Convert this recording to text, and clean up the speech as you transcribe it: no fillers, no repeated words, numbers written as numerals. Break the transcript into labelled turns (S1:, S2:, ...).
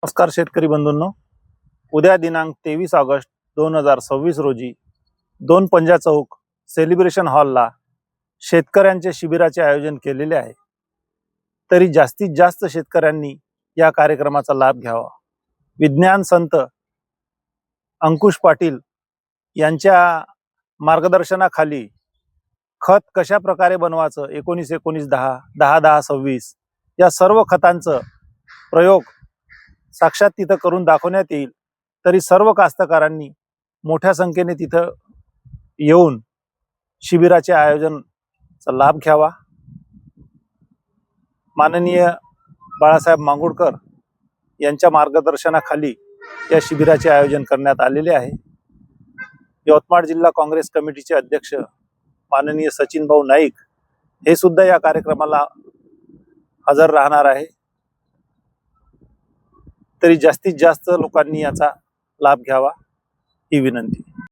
S1: नमस्कार शेतकरी बंधूंनो, उद्या दिनांक 23 ऑगस्ट 2026 रोजी 2 पंजा चौक सेलिब्रेशन हॉलला शेतकऱ्यांचे शिबिराचे आयोजन केलेले आहे। तरी जास्तीत जास्त शेतकऱ्यांनी या कार्यक्रमाचा लाभ घ्यावा। विज्ञान संत अंकुश पाटील यांच्या मार्गदर्शनाखाली खत कशा प्रकारे बनवायचं 19-19-10 10-10-26 या सर्व खतांचं प्रयोग साक्षात तिथं करून दाखवण्यात येईल। तरी सर्व कास्तकारांनी मोठ्या संख्येने तिथं येऊन शिबिराचे आयोजनाचा लाभ घ्यावा। माननीय बाळासाहेब मांगुळकर यांच्या मार्गदर्शनाखाली या शिबिराचे आयोजन करण्यात आलेले आहे। यवतमाळ जिल्हा काँग्रेस कमिटीचे अध्यक्ष माननीय सचिन भाऊ नाईक हे सुद्धा या कार्यक्रमाला हजर राहणार आहे। तरी जास्तीत जास्त लोकांनी याचा लाभ घ्यावा ही विनंती।